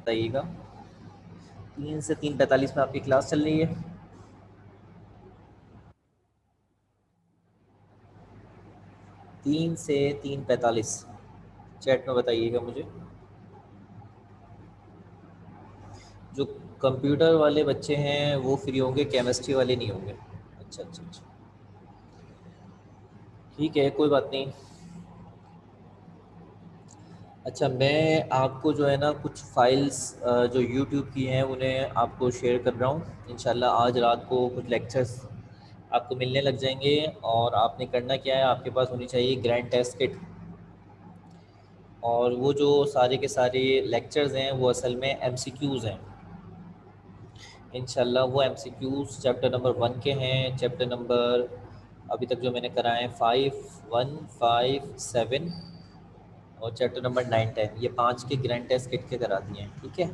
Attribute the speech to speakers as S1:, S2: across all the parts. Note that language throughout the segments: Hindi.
S1: बताइएगा। 3 से 3:45 में आपकी क्लास चल रही है। 3 से 3:45 चैट में बताइएगा मुझे। जो कंप्यूटर वाले बच्चे हैं वो फ्री होंगे, केमिस्ट्री वाले नहीं होंगे। अच्छा अच्छा अच्छा, ठीक है, कोई बात नहीं। अच्छा, मैं आपको जो है ना कुछ फाइल्स जो यूट्यूब की हैं उन्हें आपको शेयर कर रहा हूँ। इंशाल्लाह आज रात को कुछ लेक्चर्स आपको मिलने लग जाएंगे। और आपने करना क्या है, आपके पास होनी चाहिए ग्रैंड टेस्ट किट। और वो जो सारे के सारे लेक्चर्स हैं वो असल में एमसीक्यूज़ हैं। इंशाल्लाह वो एमसीक्यूज़ चैप्टर नंबर 1 के हैं। चैप्टर नंबर अभी तक जो मैंने कराए हैं 5, 1, 5, 7 और चैप्टर नंबर 9, 10, ये 5 के ग्रैंड टेस्ट किट के करा दिए हैं। ठीक है,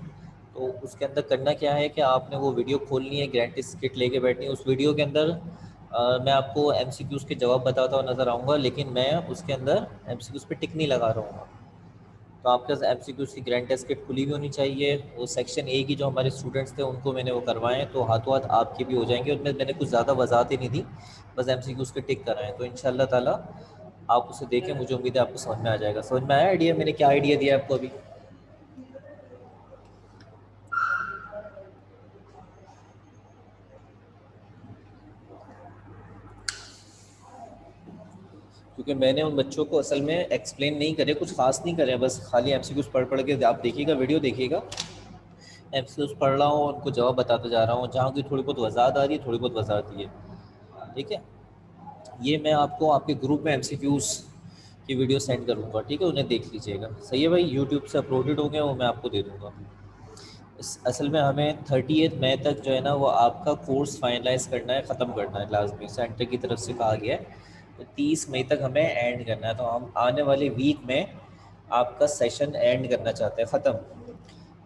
S1: तो उसके अंदर करना क्या है कि आपने वो वीडियो खोलनी है, ग्रैंड टेस्ट किट लेके बैठनी है। उस वीडियो के अंदर मैं आपको एमसीक्यूज़ के जवाब बताता हुआ नज़र आऊँगा, लेकिन मैं उसके अंदर एमसीक्यूज़ पे टिक नहीं लगा रहा हूँ। तो आपके पास एमसीक्यूज़ की ग्रैंड टेस्ट किट खुली भी होनी चाहिए। वो सेक्शन ए की जो हमारे स्टूडेंट्स थे उनको मैंने वो करवाएं, तो हाथों हाथ आपके भी हो जाएंगे। और मैंने कुछ ज़्यादा वजाहत ही नहीं दी, बस एमसीक्यूज़ के टिक कराएं। तो इंशाल्लाह ताला आप उसे देखें, मुझे उम्मीद है आपको समझ में आ जाएगा। समझ में आया आइडिया, मैंने क्या आइडिया दिया आपको अभी? क्योंकि मैंने उन बच्चों को असल में एक्सप्लेन नहीं करे, कुछ खास नहीं करे, बस खाली एमसीक्यूज़ पढ़ पढ़ के आप देखिएगा, वीडियो देखिएगा, एमसीक्यूज़ पढ़ रहा हूँ और उनको जवाब बताते जा रहा हूँ। जहाँ की थोड़ी बहुत वजाहत आ रही है, थोड़ी बहुत वजाहत दी है। ठीक है, ये मैं आपको आपके ग्रुप में एमसीक्यूज़ की वीडियो सेंड करूँगा। ठीक है, उन्हें देख लीजिएगा। सही है भाई, यूट्यूब से अपलोडेड हो गए, वो मैं आपको दे दूँगा। असल में हमें 30 मई तक जो है ना वो आपका कोर्स फाइनलाइज करना है, ख़त्म करना है, लाजमी सेंटर की तरफ से कहा गया है। तो 30 मई तक हमें एंड करना है। तो हम आने वाले वीक में आपका सेशन एंड करना चाहते हैं, ख़त्म।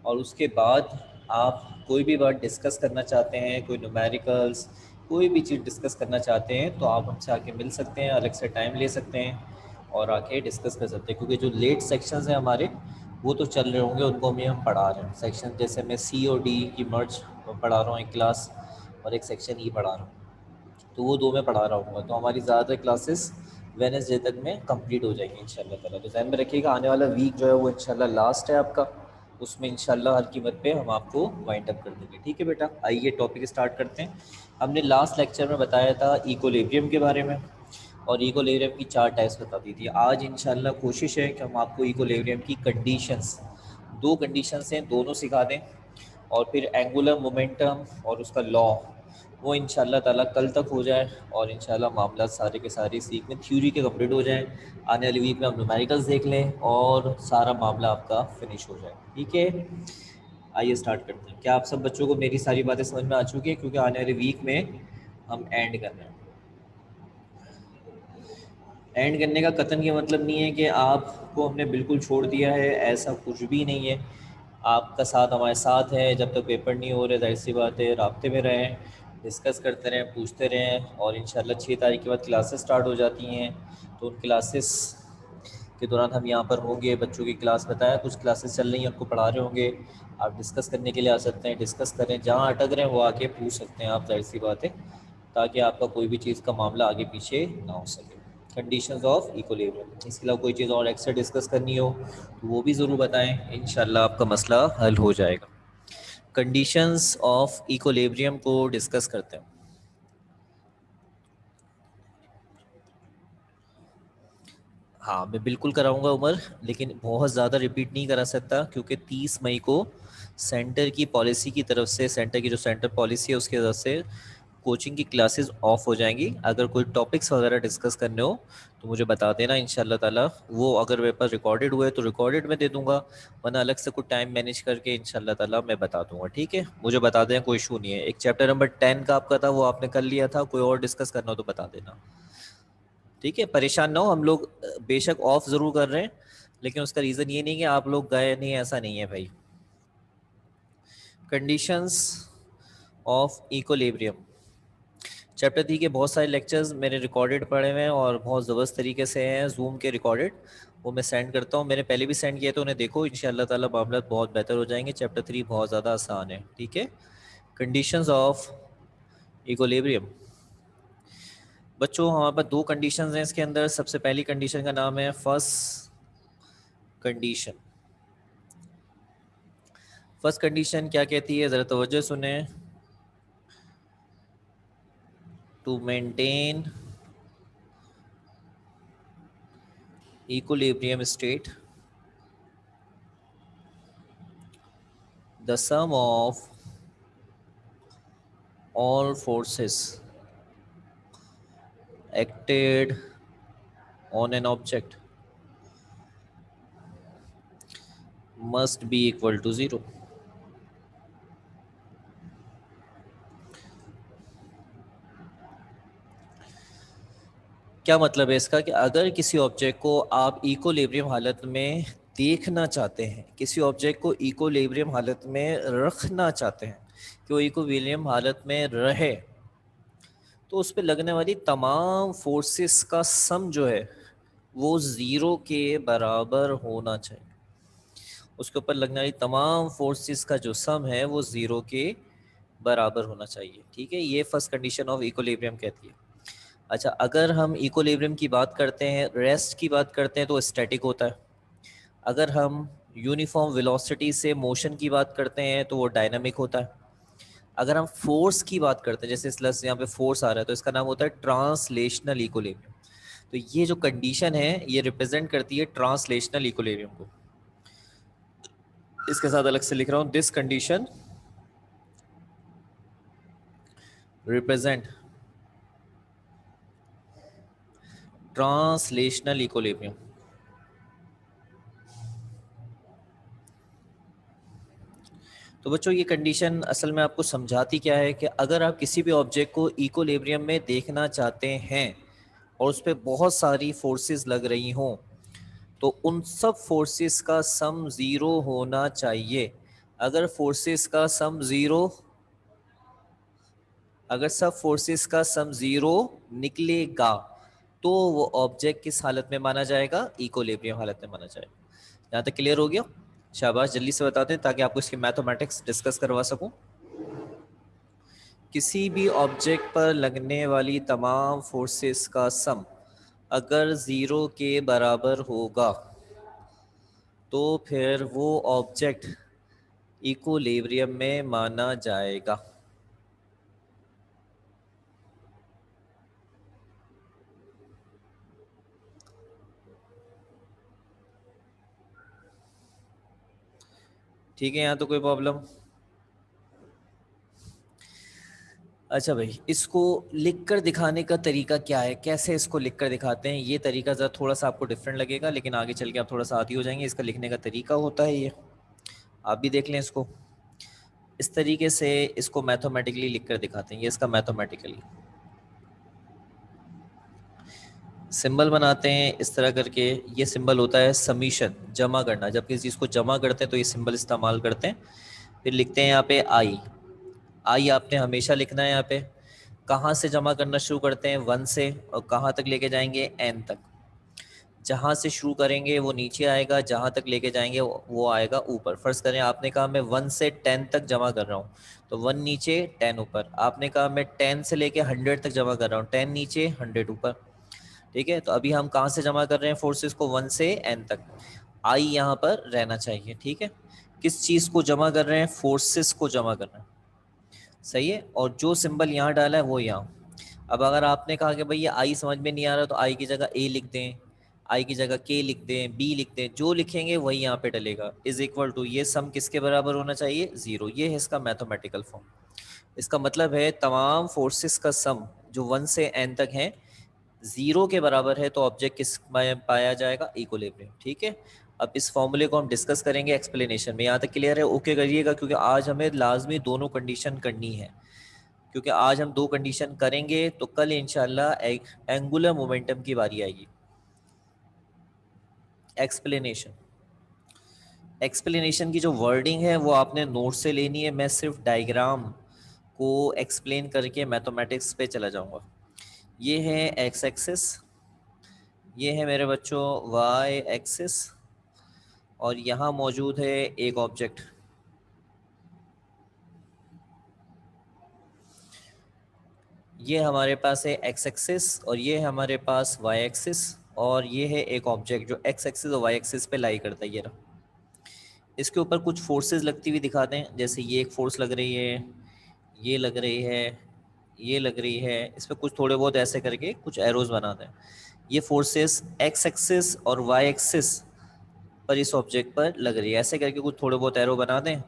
S1: और उसके बाद आप कोई भी बात डिस्कस करना चाहते हैं, कोई न्यूमेरिकल्स, कोई भी चीज़ डिस्कस करना चाहते हैं, तो आप हमसे आके मिल सकते हैं, अलग से टाइम ले सकते हैं और आके डिस्कस कर सकते हैं। क्योंकि जो लेट सेक्शंस हैं हमारे वो तो चल रहे होंगे, उनको हम पढ़ा रहे हैं। सेक्शन जैसे मैं सी और डी की मर्ज पढ़ा रहा हूँ एक क्लास, और एक सेक्शन ई पढ़ा रहा हूँ, तो वो दो में पढ़ा रहा हूँ। तो हमारी ज़्यादातर क्लासेस वेडनेसडे तक में कंप्लीट हो जाएंगी इंशाल्लाह ताला। तो ध्यान में रखिएगा, आने वाला वीक जो है वो इंशाल्लाह लास्ट है आपका, उसमें इंशाल्लाह हर कीमत पे हम आपको वाइंड अप कर देंगे। ठीक है बेटा, आइए टॉपिक स्टार्ट करते हैं। हमने लास्ट लेक्चर में बताया था इक्विलिब्रियम के बारे में, और इक्विलिब्रियम की 4 टाइप्स बता दी थी। आज इंशाल्लाह कोशिश है कि हम आपको इक्विलिब्रियम की कंडीशंस, 2 कंडीशंस हैं, दोनों सिखा दें। और फिर एंगुलर मोमेंटम और उसका लॉ, वो इंशाल्लाह ताला कल तक हो जाए, और इंशाल्लाह मामला सारे के सारे सीख में थ्योरी के कंप्लीट हो जाएं। आने वाली वीक में हम न्यूमेरिकल्स देख लें और सारा मामला आपका फिनिश हो जाए। ठीक है, आइए स्टार्ट करते हैं। क्या आप सब बच्चों को मेरी सारी बातें समझ में आ चुकी हैं? क्योंकि आने वाली वीक में हम एंड कर रहे हैं। एंड करने का कतन ये मतलब नहीं है कि आपको हमने बिल्कुल छोड़ दिया है, ऐसा कुछ भी नहीं है। आपका साथ हमारे साथ है, जब तक पेपर नहीं हो रहे, जाहिर सी बात है राब्ते में रहें, डिस्कस करते रहें, पूछते रहें। और इंशाल्लाह 6 तारीख के बाद क्लासेस स्टार्ट हो जाती हैं, तो उन क्लासेस के दौरान हम यहाँ पर होंगे। बच्चों की क्लास बताया, कुछ क्लासेस चल रही हैं, उनको पढ़ा रहे होंगे। आप डिस्कस करने के लिए आ सकते हैं, डिस्कस करें, जहाँ अटक रहे हैं वो आके पूछ सकते हैं आप, जाहिर सी बात है, ताकि आपका कोई भी चीज़ का मामला आगे पीछे ना हो सके। कंडीशंस ऑफ इक्विलिब्रियम, इसके अलावा कोई चीज़ और एक्स्ट्रा डिस्कस करनी हो तो वो भी ज़रूर बताएं, इंशाल्लाह आपका मसला हल हो जाएगा। कंडीशंस ऑफ इक्विलिब्रियम को डिस्कस करते हैं। हाँ, मैं बिल्कुल कराऊंगा उमर, लेकिन बहुत ज़्यादा रिपीट नहीं करा सकता, क्योंकि 30 मई को सेंटर की पॉलिसी की तरफ से, सेंटर की जो सेंटर पॉलिसी है उसकी तरफ से कोचिंग की क्लासेस ऑफ हो जाएंगी। अगर कोई टॉपिक्स वगैरह डिस्कस करने हो तो मुझे बता देना, इंशाल्लाह ताला वो अगर मेरे पास रिकॉर्डेड हुए तो रिकॉर्डेड में दे दूंगा, वरना अलग से कुछ टाइम मैनेज करके इंशाल्लाह ताला मैं बता दूंगा। ठीक है, मुझे बता दें, कोई इशू नहीं है। एक चैप्टर नंबर 10 का आपका था, वो आपने कर लिया था, कोई और डिस्कस करना हो तो बता देना। ठीक है, परेशान ना हो, हम लोग बेशक ऑफ ज़रूर कर रहे हैं, लेकिन उसका रीज़न ये नहीं कि आप लोग गए नहीं, ऐसा नहीं है भाई। कंडीशंस ऑफ इक्विलिब्रियम, चैप्टर 3 के बहुत सारे लेक्चर्स मेरे रिकॉर्डेड पड़े हुए हैं और बहुत ज़बरदस्त तरीके से हैं, जूम के रिकॉर्डेड। वो मैं सेंड करता हूँ, मैंने पहले भी सेंड किया तो उन्हें देखो, इंशाल्लाह ताला मामला बहुत बेहतर हो जाएंगे। चैप्टर 3 बहुत ज़्यादा आसान है, ठीक है। Conditions of equilibrium. बच्चों हमारे पास दो कंडीशंस हैं इसके अंदर। सबसे पहली कंडीशन का नाम है फर्स्ट कंडीशन। फर्स्ट कंडीशन क्या कहती है, ज़रा तवज्जो सुने। To maintain equilibrium state, the sum of all forces acted on an object must be equal to 0। क्या मतलब है इसका कि अगर किसी ऑब्जेक्ट को आप इक्विलिब्रियम हालत में देखना चाहते हैं, किसी ऑब्जेक्ट को इक्विलिब्रियम हालत में रखना चाहते हैं कि वो इक्विलिब्रियम हालत में रहे, तो उस पर लगने वाली तमाम फोर्सेस का सम जो है वो ज़ीरो के बराबर होना चाहिए। उसके ऊपर लगने वाली तमाम फोर्सेस का जो सम है वो ज़ीरो के बराबर होना चाहिए, ठीक है। ये फर्स्ट कंडीशन ऑफ इक्विलिब्रियम कहती है। अच्छा, अगर हम इक्विलिब्रियम की बात करते हैं, रेस्ट की बात करते हैं, तो स्टैटिक होता है। अगर हम यूनिफॉर्म वेलोसिटी से मोशन की बात करते हैं तो वो डायनामिक होता है। अगर हम फोर्स की बात करते हैं, जैसे इस यहाँ पे फोर्स आ रहा है, तो इसका नाम होता है ट्रांसलेशनल इक्विलिब्रियम। तो ये जो कंडीशन है ये रिप्रेजेंट करती है ट्रांसलेशनल इक्विलिब्रियम को। इसके साथ अलग से लिख रहा हूं, this condition represent translational equilibrium. तो बच्चों ये कंडीशन असल में आपको समझाती क्या है कि अगर आप किसी भी ऑब्जेक्ट को इक्विलिब्रियम में देखना चाहते हैं और उस पर बहुत सारी फोर्सेस लग रही हों, तो उन सब फोर्सेस का सम ज़ीरो होना चाहिए। अगर फोर्सेस का सम ज़ीरो, अगर सब फोर्सेस का सम ज़ीरो निकलेगा तो वो ऑब्जेक्ट किस हालत में माना जाएगा, इक्विलिब्रियम हालत में माना जाएगा। यहाँ तक क्लियर हो गया? शाबाश, जल्दी से बताते हैं ताकि आपको इसकी मैथमेटिक्स डिस्कस करवा सकूं। किसी भी ऑब्जेक्ट पर लगने वाली तमाम फोर्सेस का सम अगर ज़ीरो के बराबर होगा तो फिर वो ऑब्जेक्ट इक्विलिब्रियम में माना जाएगा। ठीक है, यहाँ तो कोई प्रॉब्लम? अच्छा भाई, इसको लिखकर दिखाने का तरीका क्या है, कैसे इसको लिखकर दिखाते हैं? ये तरीका ज़रा थोड़ा सा आपको डिफरेंट लगेगा, लेकिन आगे चल के आप थोड़ा सा आदी हो जाएंगे। इसका लिखने का तरीका होता है ये, आप भी देख लें इसको। इस तरीके से इसको मैथमेटिकली लिखकर दिखाते हैं। ये इसका मैथमेटिकली सिंबल बनाते हैं इस तरह करके। ये सिंबल होता है समीशन, जमा करना। जब किसी चीज़ को जमा करते हैं तो ये सिंबल इस्तेमाल करते हैं। फिर लिखते हैं यहाँ पे आई। आई आपने हमेशा लिखना है यहाँ पे। कहाँ से जमा करना शुरू करते हैं, 1 से, और कहाँ तक लेके जाएंगे, n तक। जहाँ से शुरू करेंगे वो नीचे आएगा, जहाँ तक लेके जाएंगे वो आएगा ऊपर। फर्ज करें आपने कहा मैं 1 से 10 तक जमा कर रहा हूँ, तो 1 नीचे 10 ऊपर। आपने कहा मैं 10 से लेके 100 तक जमा कर रहा हूँ, 10 नीचे 100 ऊपर। ठीक है, तो अभी हम कहाँ से जमा कर रहे हैं फोर्सेस को, 1 से n तक। आई यहाँ पर रहना चाहिए, ठीक है। किस चीज़ को जमा कर रहे हैं, फोर्सेस को जमा कर रहे हैं, सही है। और जो सिंबल यहाँ डाला है वो यहाँ। अब अगर आपने कहा कि भाई ये आई समझ में नहीं आ रहा, तो आई की जगह ए लिख दें, आई की जगह के लिख दें, बी लिख दें, जो लिखेंगे वही यहाँ पे डलेगा। इज इक्वल टू, ये सम किसके बराबर होना चाहिए, ज़ीरो। ये है इसका मैथमेटिकल फॉर्म। इसका मतलब है तमाम फोर्सेस का सम जो 1 से n तक है ज़ीरो के बराबर है, तो ऑब्जेक्ट किस में पाया जाएगा, इक्विलिब्रियम, ठीक है। अब इस फॉर्मूले को हम डिस्कस करेंगे एक्सप्लेनेशन में। यहाँ तक क्लियर है? ओके करिएगा, क्योंकि आज हमें लाजमी दोनों कंडीशन करनी है। क्योंकि आज हम दो कंडीशन करेंगे तो कल इंशाल्लाह एक एंगुलर मोमेंटम की बारी आएगी। एक्सप्लेनेशन, एक्सप्लेनेशन की जो वर्डिंग है वो आपने नोट से लेनी है। मैं सिर्फ डायग्राम को एक्सप्लेन करके मैथमेटिक्स पे चला जाऊंगा। ये है एक्स एक्सिस, ये है मेरे बच्चों वाई एक्सिस और यहाँ मौजूद है एक ऑब्जेक्ट। ये हमारे पास है एक्स एक्सिस और ये है हमारे पास वाई एक्सिस और ये है एक ऑब्जेक्ट जो एक्स एक्सिस और वाई एक्सिस पे लाई करता है। ये रहा। इसके ऊपर कुछ फोर्सेस लगती हुई दिखाते हैं, जैसे ये एक फोर्स लग रही है, ये लग रही है, ये लग रही है। इस पर कुछ थोड़े बहुत ऐसे करके कुछ एरोज बनाते हैं। ये फोर्सेस एक्स एक्सिस और वाई एक्सिस पर इस ऑब्जेक्ट पर लग रही है। ऐसे करके कुछ थोड़े बहुत एरो बना दें।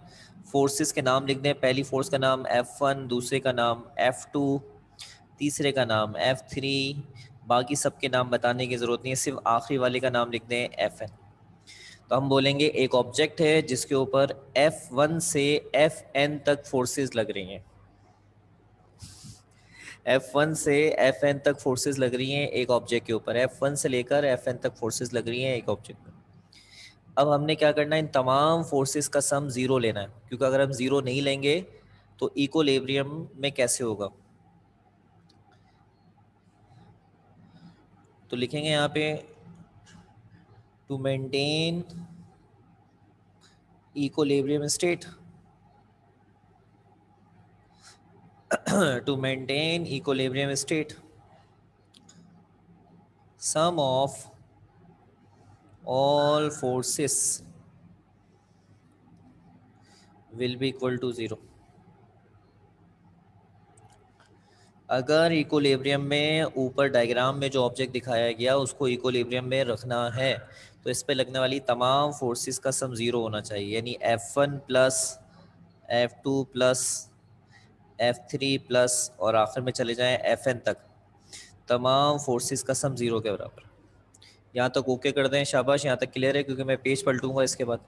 S1: फोर्सेस के नाम लिख दें। पहली फोर्स का नाम F1, दूसरे का नाम F2, तीसरे का नाम F3। बाकी सबके नाम बताने की ज़रूरत नहीं है, सिर्फ आखिरी वाले का नाम लिख दें FN। तो हम बोलेंगे एक ऑब्जेक्ट है जिसके ऊपर F1 से FN तक फोर्सेस लग रही हैं। F1 से FN तक फोर्सेस लग रही हैं एक ऑब्जेक्ट के ऊपर। F1 से लेकर FN तक फोर्सेस लग रही हैं एक ऑब्जेक्ट में। अब हमने क्या करना है, इन तमाम फोर्सेस का सम ज़ीरो लेना है, क्योंकि अगर हम ज़ीरो नहीं लेंगे तो इक्विलिब्रियम में कैसे होगा। तो लिखेंगे यहाँ पे to maintain equilibrium state to maintain equilibrium state, sum of all forces will be equal to zero। अगर इक्विलिब्रियम में ऊपर डायग्राम में जो ऑब्जेक्ट दिखाया गया उसको इक्विलिब्रियम में रखना है तो इस पे लगने वाली तमाम फोर्सेस का सम ज़ीरो होना चाहिए, यानी F1 plus F2 plus F3 plus और आखिर में चले जाएं FN तक, तमाम फोर्सेस का सम ज़ीरो के बराबर। यहाँ तक ओके कर दें, शाबाश, यहाँ तक क्लियर है, क्योंकि मैं पेज पलटूंगा इसके बाद।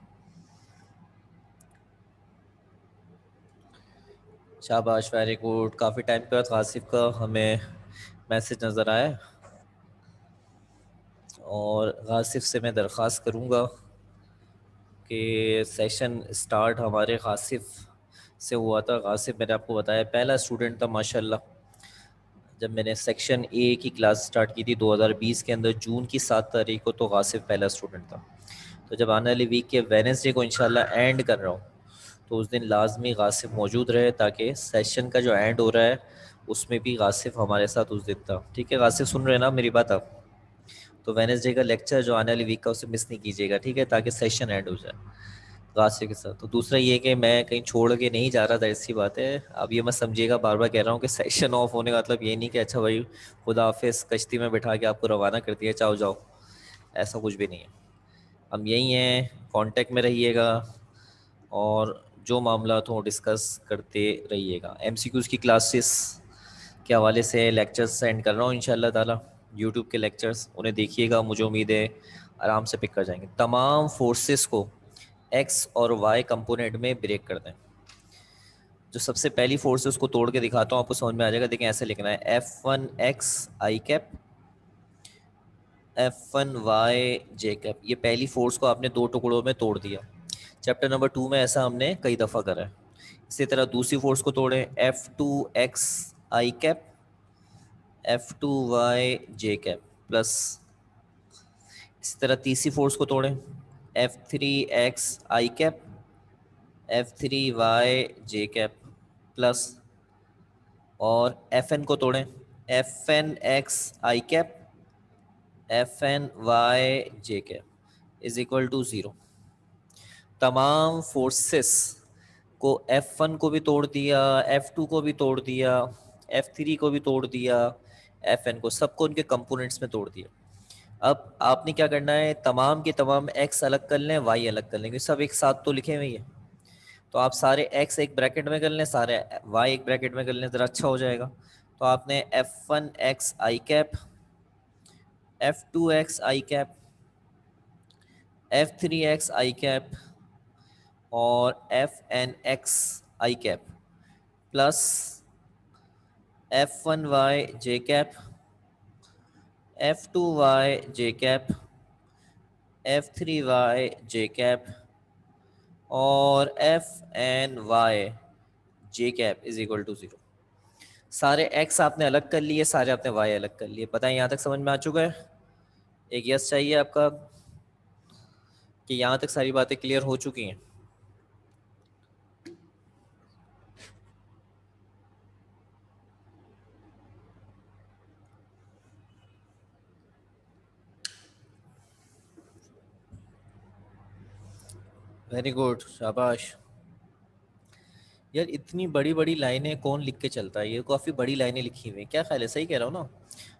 S1: शाबाश, वेरी गुड। काफ़ी टाइम के बाद आसिफ का हमें मैसेज नज़र आया और आसिफ से मैं दरख्वास्त करूँगा कि सेशन स्टार्ट हमारे आसिफ से हुआ था। आसिफ मैंने आपको बताया पहला स्टूडेंट था माशाल्लाह। जब मैंने सेक्शन ए की क्लास स्टार्ट की थी 2020 के अंदर जून की 7 तारीख को, तो आसिफ पहला स्टूडेंट था। तो जब आने वाली वीक के वेडनेसडे को इंशाल्लाह एंड कर रहा हूँ तो उस दिन लाजमी गासिफ मौजूद रहे, ताकि सेशन का जो एंड हो रहा है उसमें भी गासिफ हमारे साथ उस दिन था। ठीक है गासिफ, सुन रहे हैं ना मेरी बात आप? तो वेडनेसडे का लेक्चर जो आने वाली वीक का उसे मिस नहीं कीजिएगा, ठीक है, ताकि सेशन एंड हो जाए गासिफ के साथ। तो दूसरा ये कि मैं कहीं छोड़ के नहीं जा रहा था, ऐसी बात है। अब ये मत समझिएगा, बार बार कह रहा हूँ कि सेशन ऑफ होने का मतलब ये नहीं कि अच्छा भाई खुदा हाफिज़ कश्ती में बिठा के आपको रवाना कर दिया, चाहो जाओ, ऐसा कुछ भी नहीं है। हम यही हैं, कांटेक्ट में रहिएगा और जो मामला हो डिस्कस करते रहिएगा। एमसीक्यूज़ की क्लासेस के हवाले से लेक्चर्स सेंड कर रहा हूँ इंशाल्लाह ताला, यूट्यूब के लेक्चर्स, उन्हें देखिएगा, मुझे उम्मीद है आराम से पिक कर जाएंगे। तमाम फोर्सेस को एक्स और वाई कंपोनेंट में ब्रेक कर दें। जो सबसे पहली फोर्स है उसको तोड़ के दिखाता हूँ, आपको समझ में आ जाएगा। देखें, ऐसे लिखना है F1x I cap, F1y j cap. ये पहली फोर्स को आपने दो टुकड़ों में तोड़ दिया। चैप्टर नंबर 2 में ऐसा हमने कई दफ़ा करा है। इसी तरह दूसरी फोर्स को तोड़ें, F2x I cap, F2y j cap plus. इसी तरह तीसरी फोर्स को तोड़ें, F3x I cap, F3y j cap plus. और Fn को तोड़ें, Fnx I cap, Fny j cap is equal to zero. तमाम फोर्सेस को F1 को भी तोड़ दिया, F2 को भी तोड़ दिया, F3 को भी तोड़ दिया, Fn को, सबको उनके कंपोनेंट्स में तोड़ दिया। अब आपने क्या करना है, तमाम के तमाम x अलग कर लें, y अलग कर लेंगे, सब एक साथ तो लिखे हुए हैं। तो आप सारे x एक ब्रैकेट में कर लें, सारे y एक ब्रैकेट में कर लें, ज़रा अच्छा हो जाएगा। तो आपने F1x I cap, F2x I cap, F3x I cap और Fnx I cap plus F1y j cap, F2y j cap, F3y j cap और Fny j cap is equal to zero. सारे x आपने अलग कर लिए, सारे आपने y अलग कर लिए। पता है यहाँ तक समझ में आ चुका है? एक यस चाहिए आपका कि यहाँ तक सारी बातें क्लियर हो चुकी हैं। वेरी गुड, शाबाश। यार इतनी बड़ी बड़ी लाइनें कौन लिख के चलता है, ये काफ़ी बड़ी लाइनें लिखी हुई हैं, क्या ख्याल है, सही कह रहा हूँ ना?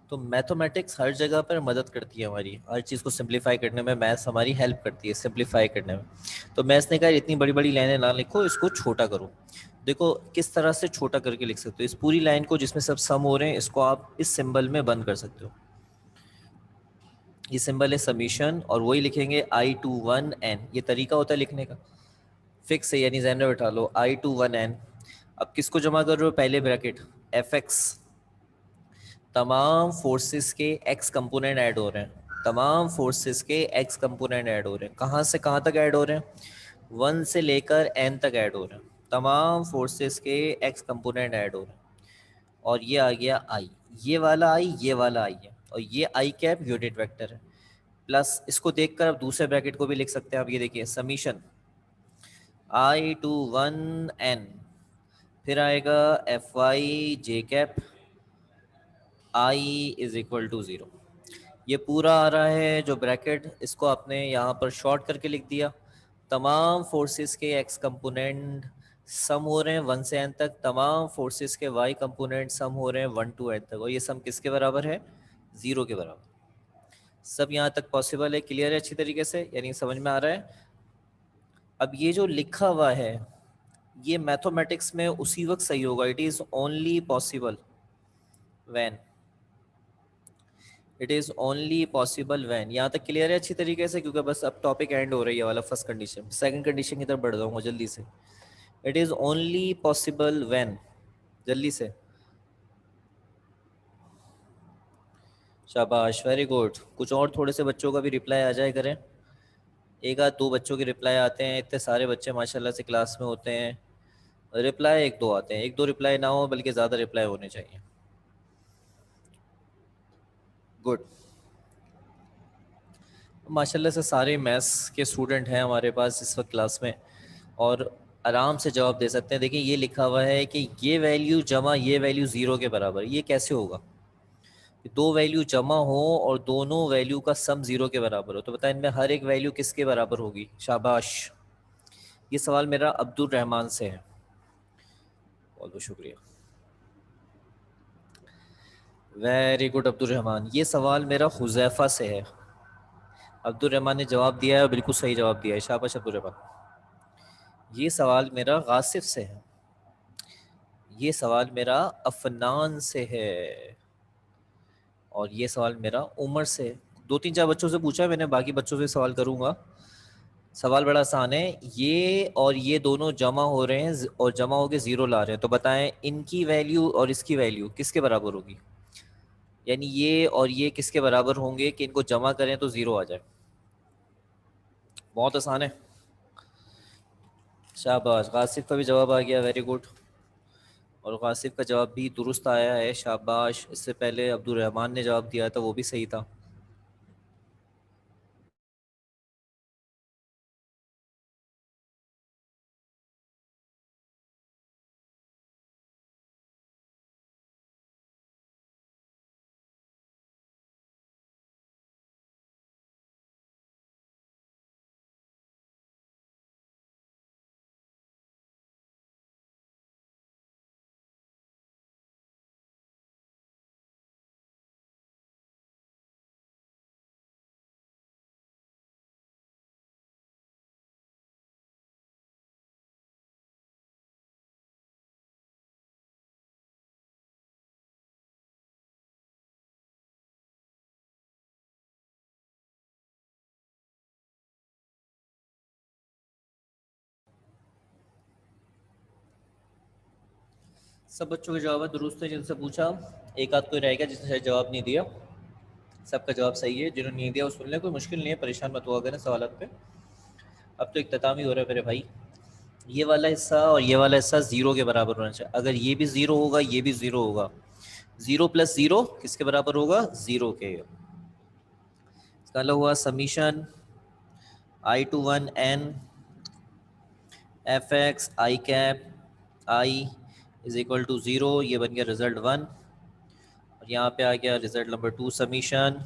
S1: तो मैथमेटिक्स हर जगह पर मदद करती है हमारी, हर चीज़ को सिंप्लीफाई करने में मैथ्स हमारी हेल्प करती है सिंप्लीफाई करने में। तो मैथ्स ने कहा इतनी बड़ी बड़ी लाइनें ना लिखो, इसको छोटा करो। देखो किस तरह से छोटा करके लिख सकते हो इस पूरी लाइन को, जिसमें सब सम हो रहे हैं, इसको आप इस सिंबल में बंद कर सकते हो। ये सिंबल है समीशन, और वही लिखेंगे I to 1n, ये तरीका होता है लिखने का। फिक्स है, यानी जहन में बैठा लो I to 1n। अब किसको जमा कर रहे हो, पहले ब्रैकेट एफ एक्स, तमाम फोर्सेस के एक्स कंपोनेंट ऐड हो रहे हैं, तमाम फोर्सेस के एक्स कंपोनेंट ऐड हो रहे हैं, कहाँ से कहाँ तक ऐड हो रहे हैं, 1 से लेकर n तक ऐड हो रहे हैं, तमाम फोर्सेस के एक्स कंपोनेंट ऐड हो रहे हैं। और ये आ गया आई, ये वाला आई, ये वाला आई है, और ये आई कैप यूनिट वेक्टर है। प्लस इसको देखकर अब दूसरे ब्रैकेट को भी लिख सकते हैं आप, ये देखिए समीशन I to 1n, फिर आएगा F Y J cap I is equal to 0। ये पूरा आ रहा है जो ब्रैकेट, इसको आपने यहाँ पर शॉर्ट करके लिख दिया। तमाम फोर्सेस के एक्स कंपोनेंट सम हो रहे हैं 1 से n तक, तमाम फोर्सेस के वाई कंपोनेंट सम हो रहे हैं 1 to n तक, और ये सम किसके बराबर है, 0 के बराबर। सब यहाँ तक पॉसिबल है, क्लियर है अच्छी तरीके से, यानी समझ में आ रहा है। अब ये जो लिखा हुआ है ये मैथमेटिक्स में उसी वक्त सही होगा, it is only possible when, it is only possible when. यहाँ तक क्लियर है अच्छी तरीके से, क्योंकि बस अब टॉपिक एंड हो रही है वाला फर्स्ट कंडीशन, सेकंड कंडीशन की तरफ बढ़ जाऊंगा जल्दी से। It is only possible when, जल्दी से, शाबाश वेरी गुड। कुछ और थोड़े से बच्चों का भी रिप्लाई आ जाए करें, एक आध दो बच्चों के रिप्लाई आते हैं, इतने सारे बच्चे माशाल्लाह से क्लास में होते हैं, रिप्लाई एक दो आते हैं, एक दो रिप्लाई ना हो बल्कि ज़्यादा रिप्लाई होने चाहिए। गुड, माशाल्लाह से सारे मैथ्स के स्टूडेंट हैं हमारे पास इस वक्त क्लास में, और आराम से जवाब दे सकते हैं। देखिए ये लिखा हुआ है कि ये वैल्यू जमा ये वैल्यू 0 के बराबर, ये कैसे होगा, दो वैल्यू जमा हो और दोनों वैल्यू का सम 0 के बराबर हो, तो बताएं इनमें हर एक वैल्यू किसके बराबर होगी, शाबाश। ये सवाल मेरा अब्दुल रहमान से है, बहुत बहुत शुक्रिया, वेरी गुड अब्दुल रहमान। ये सवाल मेरा हुजैफा से है, अब्दुल रहमान ने जवाब दिया है, बिल्कुल सही जवाब दिया है, शाबाश अब्दुल रहमान। ये सवाल मेरा गासिफ से है, ये सवाल मेरा अफनान से है, और ये सवाल मेरा उमर से है। दो तीन चार बच्चों से पूछा है मैंने, बाकी बच्चों से सवाल करूंगा। सवाल बड़ा आसान है, ये और ये दोनों जमा हो रहे हैं और जमा होके 0 ला रहे हैं, तो बताएं इनकी वैल्यू और इसकी वैल्यू किसके बराबर होगी, यानी ये और ये किसके बराबर होंगे कि इनको जमा करें तो 0 आ जाए। बहुत आसान है, शाबाश। गासिफ का भी जवाब आ गया, वेरी गुड, और गासिफ का जवाब भी दुरुस्त आया है, शाबाश। इससे पहले अब्दुल रहमान ने जवाब दिया था, वो भी सही था। सब बच्चों के जवाब दुरुस्त है, जिनसे पूछा, एक आध कोई रहेगा जिसने शायद जवाब नहीं दिया। सबका जवाब सही है, जिन्होंने नहीं दिया वो सुन लें, कोई मुश्किल नहीं है, परेशान मत हुआ करें सवालत पे। अब तो इख्तिताम ही हो रहा है मेरे भाई। ये वाला हिस्सा और ये वाला हिस्सा 0 के बराबर होना चाहिए, अगर ये भी 0 होगा ये भी 0 होगा, 0 + 0 किसके बराबर होगा, 0 के। कल हुआ summation I to one N F X I cap I is equal to 0, ये बन गया रिजल्ट 1। और यहाँ पे आ गया result number 2 summation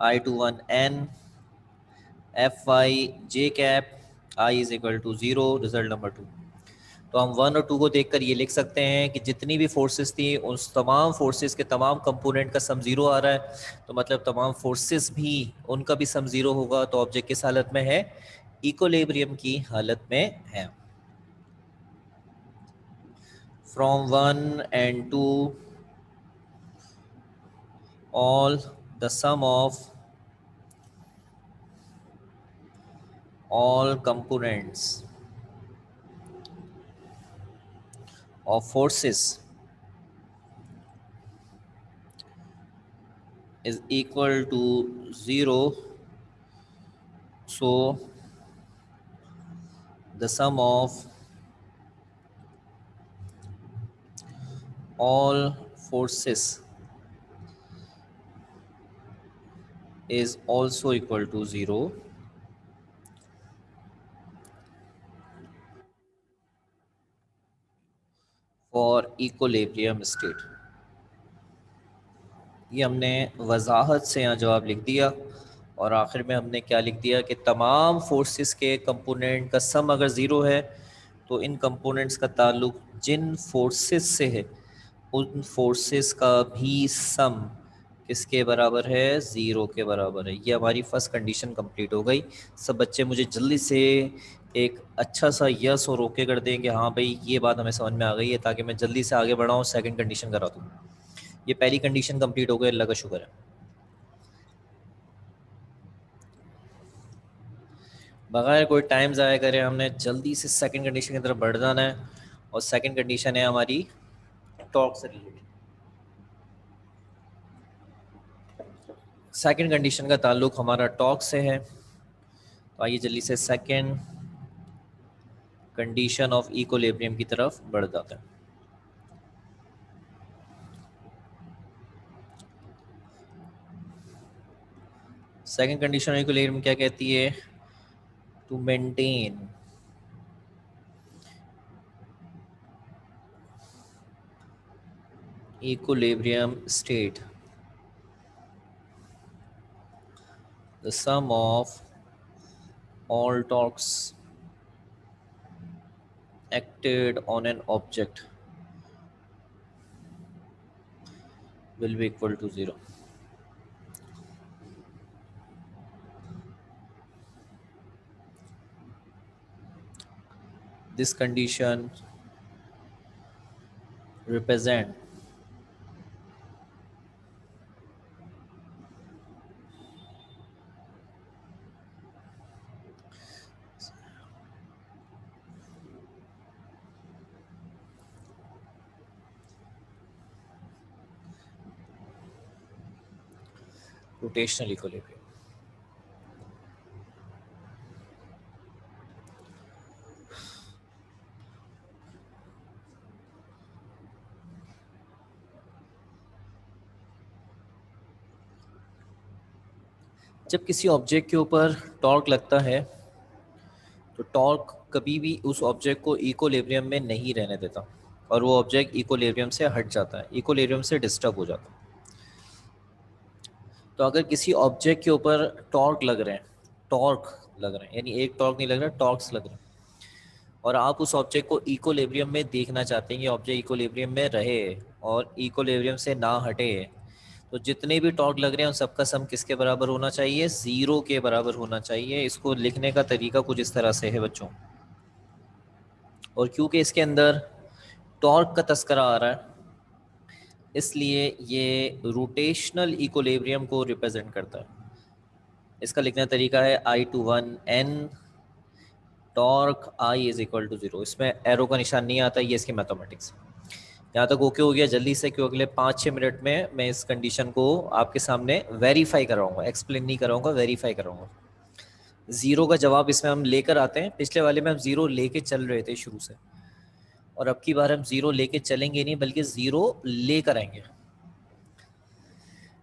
S1: I to one N F Y J cap I is equal to 0, result number 2। तो हम 1 और 2 को देखकर ये लिख सकते हैं कि जितनी भी फोर्सेस थी उस तमाम फोर्सेस के तमाम कंपोनेंट का सम 0 आ रहा है, तो मतलब तमाम फोर्सेस भी उनका भी सम 0 होगा। तो ऑब्जेक्ट किस हालत में है? इक्विलिब्रियम की हालत में है। From 1 and 2 all the sum of all components of forces is equal to 0, so the sum of all forces is also equal to 0 for equilibrium state। ये हमने वजाहत से यहाँ जवाब लिख दिया। और आखिर में हमने क्या लिख दिया कि तमाम फोर्सेस के कंपोनेंट का सम अगर 0 है तो इन कंपोनेंट्स का ताल्लुक जिन फोर्सेस से है उन फोर्सेस का भी सम किसके बराबर है? 0 के बराबर है। ये हमारी फर्स्ट कंडीशन कंप्लीट हो गई। सब बच्चे मुझे जल्दी से एक अच्छा सा यस और ओके कर दें कि हाँ भाई ये बात हमें समझ में आ गई है, ताकि मैं जल्दी से आगे बढ़ाऊँ, सेकंड कंडीशन करा दूँ। ये पहली कंडीशन कंप्लीट हो गई, अल्लाह का शुक्र है। बगैर कोई टाइम ज़ाया करे हमने जल्दी से सेकंड कंडीशन की तरफ बढ़ जाना है। और सेकंड कंडीशन है हमारी टॉर्क से रिलेटेड। सेकंड कंडीशन का ताल्लुक हमारा टॉर्क से है। तो आइए जल्दी से सेकंड कंडीशन ऑफ इक्विलिब्रियम की तरफ बढ़ जाते हैं। सेकंड कंडीशन ऑफ इक्विलिब्रियम क्या कहती है? To maintain equilibrium state, the sum of all torques acted on an object will be equal to 0. This condition represent rotational equilibrium। जब किसी ऑब्जेक्ट के ऊपर टॉर्क लगता है तो टॉर्क कभी भी उस ऑब्जेक्ट को इक्विलिब्रियम में नहीं रहने देता और वो ऑब्जेक्ट इक्विलिब्रियम से हट जाता है, इक्विलिब्रियम से डिस्टर्ब हो जाता है। तो अगर किसी ऑब्जेक्ट के ऊपर टॉर्क लग रहे हैं, टॉर्क लग रहे हैं यानी एक टॉर्क नहीं लग रहा, टॉर्क्स लग रहे हैं, और आप उस ऑब्जेक्ट को इक्विलिब्रियम में देखना चाहते हैं कि ऑब्जेक्ट इक्विलिब्रियम में रहे और इक्विलिब्रियम से ना हटे, तो जितने भी टॉर्क लग रहे हैं उन सबका सम किसके बराबर होना चाहिए? 0 के बराबर होना चाहिए। इसको लिखने का तरीका कुछ इस तरह से है बच्चों। और क्योंकि इसके अंदर टॉर्क का तस्करा आ रहा है इसलिए ये रोटेशनल इक्विलिब्रियम को रिप्रेजेंट करता है। इसका लिखने का तरीका है I to one N torque I is equal to 0। इसमें एरो का निशान नहीं आता, ये इसकी मैथमेटिक्स। यहाँ तक ओके हो गया जल्दी से, क्योंकि अगले 5-6 मिनट में मैं इस कंडीशन को आपके सामने वेरीफाई कराऊंगा, एक्सप्लेन नहीं कराऊंगा, वेरीफाई कराऊंगा। 0 का जवाब इसमें हम लेकर आते हैं। पिछले वाले में हम 0 लेके चल रहे थे शुरू से, और अब की बार हम 0 लेके चलेंगे नहीं बल्कि 0 लेकर आएंगे।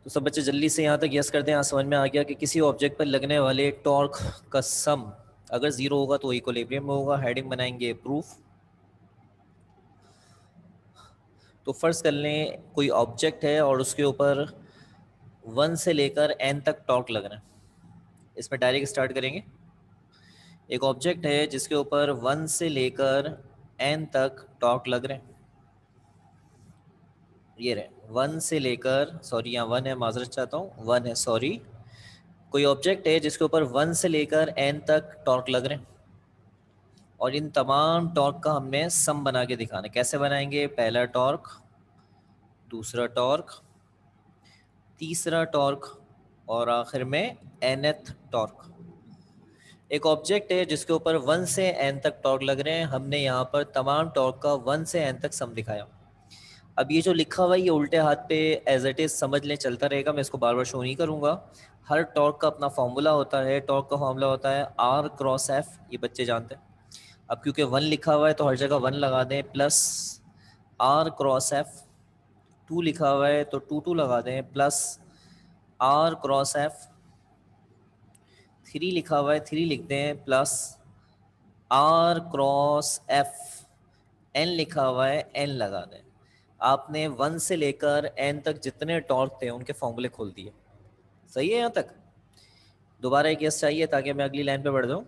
S1: तो सब बच्चे जल्दी से यहाँ तक यस करते हैं, समझ में आ गया कि किसी ऑब्जेक्ट पर लगने वाले टॉर्क का सम अगर 0 होगा तो इक्विलिब्रियम में होगा। हेडिंग बनाएंगे प्रूफ। तो फर्ज कर लें कोई ऑब्जेक्ट है और उसके ऊपर 1 से लेकर n तक टॉर्क लग रहा है। इसमें डायरेक्ट स्टार्ट करेंगे। एक ऑब्जेक्ट है जिसके ऊपर 1 से लेकर n तक टॉर्क लग रहे हैं। ये रहे 1 से लेकर, सॉरी यहाँ 1 है, माजरत चाहता हूँ, 1 है, सॉरी। कोई ऑब्जेक्ट है जिसके ऊपर 1 से लेकर n तक टॉर्क लग रहे हैं और इन तमाम टॉर्क का हमने सम बना के दिखाना है। कैसे बनाएंगे? पहला टॉर्क, दूसरा टॉर्क, तीसरा टॉर्क और आखिर में nth टॉर्क। एक ऑब्जेक्ट है जिसके ऊपर 1 से n तक टॉर्क लग रहे हैं। हमने यहाँ पर तमाम टॉर्क का 1 से n तक सम दिखाया। अब ये जो लिखा हुआ है ये उल्टे हाथ पे एज इट इज समझ लें, चलता रहेगा, मैं इसको बार बार शो नहीं करूँगा। हर टॉर्क का अपना फॉर्मूला होता है। टॉर्क का फॉर्मूला होता है R क्रॉस F, ये बच्चे जानते हैं। अब क्योंकि 1 लिखा हुआ है तो हर जगह 1 लगा दें, प्लस R क्रॉस F। 2 लिखा हुआ है तो 2 लगा दें, प्लस R क्रॉस F। 3 लिखा हुआ है, 3 लिख दें, plus R cross F। N लिखा हुआ है, N लगा दें। आपने 1 से लेकर n तक जितने टॉर्क थे उनके फॉर्मूले खोल दिए। सही है यहाँ तक? दोबारा एक यस चाहिए ताकि मैं अगली लाइन पे बढ़ जाऊँ।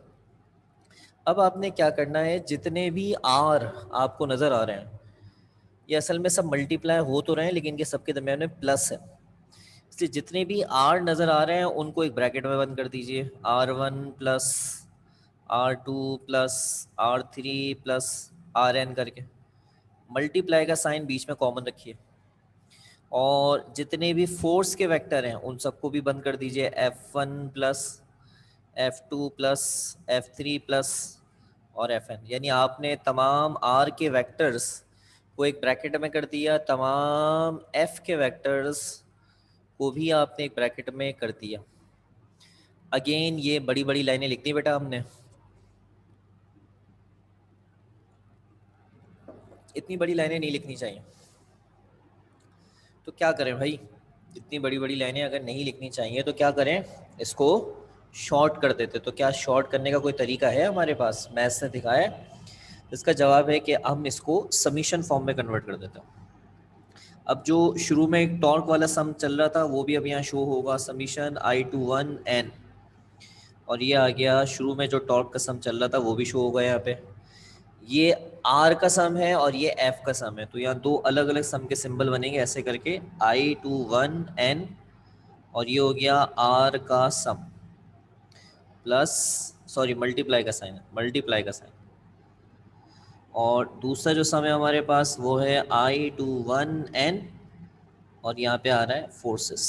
S1: अब आपने क्या करना है, जितने भी r आपको नज़र आ रहे हैं ये असल में सब मल्टीप्लाई हो तो रहे हैं लेकिन ये सबके दरमियान में प्लस है, इसलिए जितने भी r नज़र आ रहे हैं उनको एक ब्रैकेट में बंद कर दीजिए। r1 plus r2 plus r3 plus rn करके मल्टीप्लाई का साइन बीच में कॉमन रखिए। और जितने भी फोर्स के वेक्टर हैं उन सबको भी बंद कर दीजिए। F1 plus F2 plus F3 plus और Fn, यानी आपने तमाम R के वेक्टर्स को एक ब्रैकेट में कर दिया, तमाम F के वेक्टर्स को भी आपने एक ब्रैकेट में कर दिया। अगेन ये बड़ी बड़ी लाइनें लिखनी बेटा हमने, इतनी बड़ी लाइनें नहीं लिखनी चाहिए। तो क्या करें भाई, इतनी बड़ी बड़ी लाइनें अगर नहीं लिखनी चाहिए तो क्या करें, इसको शॉर्ट कर देते। तो क्या शॉर्ट करने का कोई तरीका है हमारे पास? मैथ्स ने दिखाया है। इसका जवाब है कि हम इसको समीशन फॉर्म में कन्वर्ट कर देते हैं। अब जो शुरू में एक टॉर्क वाला सम चल रहा था वो भी अब यहाँ शो होगा, समीशन I to 1 n। और ये आ गया शुरू में जो टॉर्क का सम चल रहा था वो भी शो होगा यहाँ पे। ये R का सम है और ये F का सम है, तो यहाँ दो अलग अलग सम के सिंबल बनेंगे ऐसे करके, I to 1 n और ये हो गया R का सम प्लस, सॉरी मल्टीप्लाई का साइन है, मल्टीप्लाई का साइन। और दूसरा जो सम है हमारे पास वो है I to 1 n और यहाँ पे आ रहा है फोर्सेस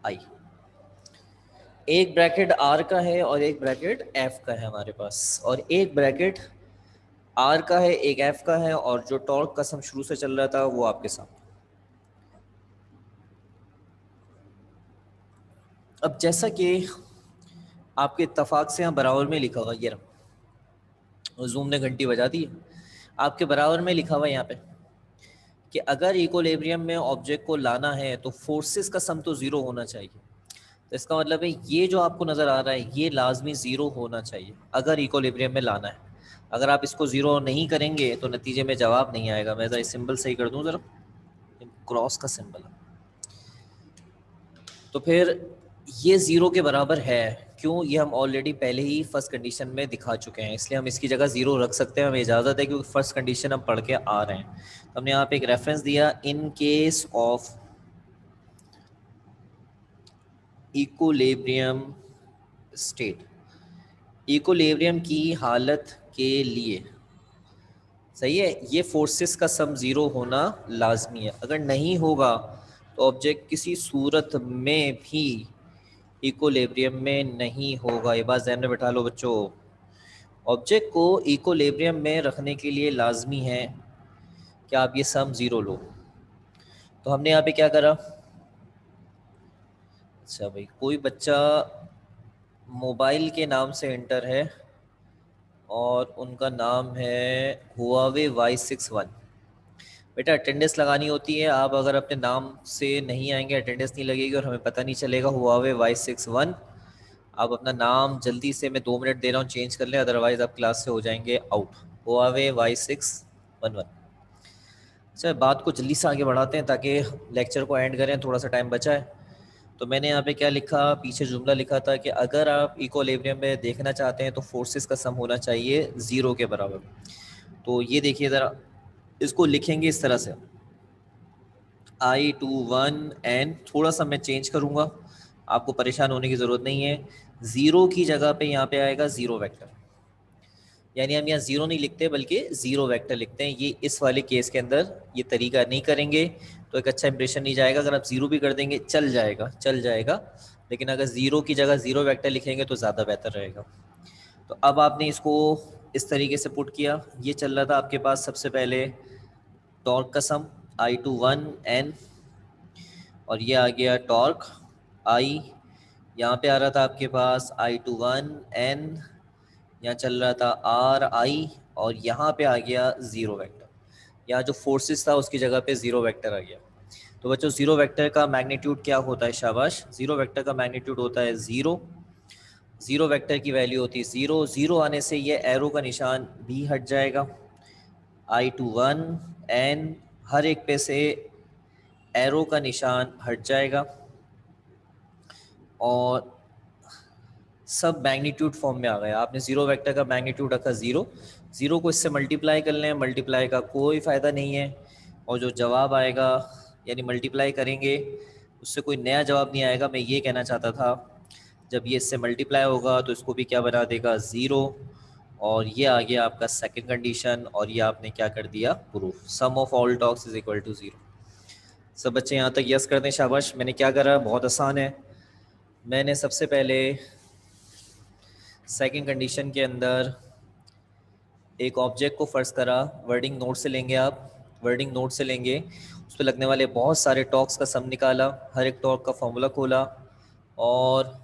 S1: I। एक ब्रैकेट R का है और एक ब्रैकेट F का है हमारे पास, और एक ब्रैकेट R का है एक F का है, और जो टॉर्क का सम शुरू से चल रहा था वो आपके सामने। अब जैसा कि आपके इत्तेफाक से यहाँ बराबर में लिखा हुआ, ये रहा, जूम ने घंटी बजा दी, आपके बराबर में लिखा हुआ यहाँ पे कि अगर इक्विलिब्रियम में ऑब्जेक्ट को लाना है तो फोर्सेस का सम तो ज़ीरो होना चाहिए। तो इसका मतलब है ये जो आपको नज़र आ रहा है ये लाजमी ज़ीरो होना चाहिए अगर इक्विलिब्रियम में लाना है। अगर आप इसको ज़ीरो नहीं करेंगे तो नतीजे में जवाब नहीं आएगा। मैं ज़रा सिंबल सही कर दूँ, ज़रा क्रॉस का सिंबल है, तो फिर ये ज़ीरो के बराबर है। क्यों? ये हम ऑलरेडी पहले ही फर्स्ट कंडीशन में दिखा चुके हैं, इसलिए हम इसकी जगह ज़ीरो रख सकते हैं, हमें इजाज़त है क्योंकि फर्स्ट कंडीशन हम पढ़ के आ रहे हैं। तो हमने यहाँ पे एक रेफरेंस दिया, in case of equilibrium state, equilibrium की हालत के लिए, सही है, ये फोर्सेस का सम ज़ीरो होना लाजमी है। अगर नहीं होगा तो ऑब्जेक्ट किसी सूरत में भी इक्विलिब्रियम में नहीं होगा। ये बात ज़हन में बैठा लो बच्चों। ऑब्जेक्ट को इक्विलिब्रियम में रखने के लिए लाजमी है कि आप ये सम ज़ीरो लो। तो हमने यहाँ पे क्या करा, अच्छा भाई कोई बच्चा मोबाइल के नाम से एंटर है और उनका नाम है हुआवे Y61। बेटा अटेंडेंस लगानी होती है, आप अगर अपने नाम से नहीं आएंगे अटेंडेंस नहीं लगेगी और हमें पता नहीं चलेगा। हुआवे Y61, आप अपना नाम जल्दी से, मैं 2 मिनट दे रहा हूँ, चेंज कर लें, अदरवाइज आप क्लास से हो जाएंगे आउट। Huawei Y611। अच्छा, बात को जल्दी से आगे बढ़ाते हैं ताकि लेक्चर को एंड करें, थोड़ा सा टाइम बचा है। तो मैंने यहाँ पे क्या लिखा, पीछे जुमला लिखा था कि अगर आप इक्विलिब्रियम में देखना चाहते हैं तो फोर्सेस का सम होना चाहिए 0 के बराबर। तो ये देखिए ज़रा, इसको लिखेंगे इस तरह से, I21N, थोड़ा सा मैं चेंज करूँगा, आपको परेशान होने की ज़रूरत नहीं है। 0 की जगह पे यहाँ पे आएगा 0 वेक्टर, यानी हम यहाँ 0 नहीं लिखते बल्कि 0 वेक्टर लिखते हैं। ये इस वाले केस के अंदर ये तरीका नहीं करेंगे तो एक अच्छा इंप्रेशन नहीं जाएगा। अगर आप 0 भी कर देंगे चल जाएगा, चल जाएगा, लेकिन अगर 0 की जगह 0 वेक्टर लिखेंगे तो ज़्यादा बेहतर रहेगा। तो अब आपने इसको इस तरीके से पुट किया। ये चल रहा था आपके पास सबसे पहले टॉर्क का सम I21N, और ये आ गया टॉर्क I, यहाँ पे आ रहा था आपके पास I21N, यहाँ चल रहा था RI, और यहाँ पे आ गया 0 वेक्टर। यहाँ जो फोर्सेस था उसकी जगह पे 0 वेक्टर आ गया। तो बच्चों 0 वेक्टर का मैग्नीट्यूड क्या होता है? शाबाश, 0 वेक्टर का मैग्नीट्यूड होता है 0। 0 वेक्टर की वैल्यू होती है 0। 0 आने से ये एरो का निशान भी हट जाएगा। I21N, हर एक पे से एरो का निशान हट जाएगा और सब मैग्नीट्यूड फॉर्म में आ गया। आपने 0 वेक्टर का मैग्नीट्यूड रखा 0, 0 को इससे मल्टीप्लाई कर लें, मल्टीप्लाई का कोई फ़ायदा नहीं है, और जो जवाब आएगा, यानी मल्टीप्लाई करेंगे उससे कोई नया जवाब नहीं आएगा। मैं ये कहना चाहता था, जब ये इससे मल्टीप्लाई होगा तो इसको भी क्या बना देगा 0, और ये आ गया आपका सेकंड कंडीशन, और ये आपने क्या कर दिया proof, sum of all torques is equal to 0। सब बच्चे यहाँ तक यस करते हैं, शाबाश। मैंने क्या करा, बहुत आसान है। मैंने सबसे पहले सेकंड कंडीशन के अंदर एक ऑब्जेक्ट को फर्ज करा, वर्डिंग नोट से लेंगे आप, वर्डिंग नोट से लेंगे, उस पर लगने वाले बहुत सारे टॉक्स का सम निकाला, हर एक टॉक का फॉर्मूला खोला, और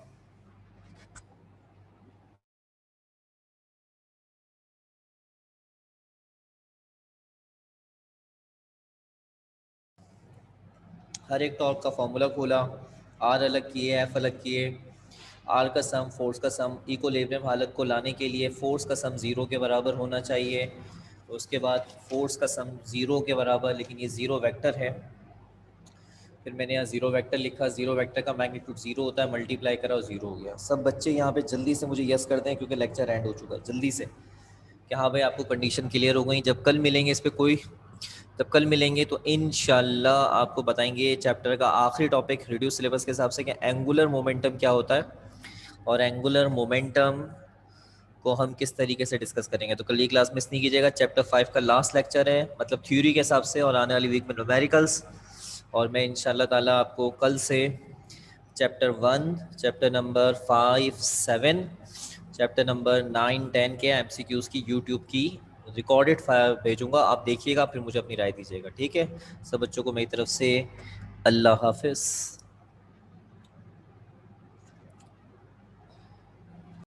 S1: हर एक टॉर्क का फॉर्मूला खोला, आर अलग किए, एफ अलग किए। आर का सम, फोर्स का सम, इक्विलिब्रियम हालत को लाने के लिए फोर्स का सम 0 के बराबर होना चाहिए। उसके बाद फोर्स का सम 0 के बराबर, लेकिन ये 0 वेक्टर है। फिर मैंने यहाँ 0 वेक्टर लिखा, 0 वेक्टर का मैग्नीट्यूड 0 होता है, मल्टीप्लाई करा और 0 हो गया। सब बच्चे यहाँ पे जल्दी से मुझे यस करते हैं क्योंकि लेक्चर एंड हो चुका है, जल्दी से कि हाँ भाई आपको कंडीशन क्लियर हो गई। जब कल मिलेंगे इस पर कोई, जब कल मिलेंगे तो इंशाल्लाह आपको बताएंगे चैप्टर का आखिरी टॉपिक रिड्यूस सिलेबस के हिसाब से कि एंगुलर मोमेंटम क्या होता है, और एंगुलर मोमेंटम को हम किस तरीके से डिस्कस करेंगे। तो कल ये क्लास मिस नहीं कीजिएगा। चैप्टर 5 का लास्ट लेक्चर है, मतलब थ्योरी के हिसाब से, और आने वाली वीक में न्यूमेरिकल्स। और मैं इंशाल्लाह ताला आपको कल से chapter 1, chapter number 5, 7, chapter number 9, 10 के MCQs की यूट्यूब की रिकॉर्डेड फाइल भेजूंगा। आप देखिएगा, फिर मुझे अपनी राय दीजिएगा, ठीक है। सब बच्चों को मेरी तरफ से अल्लाह हाफिज़।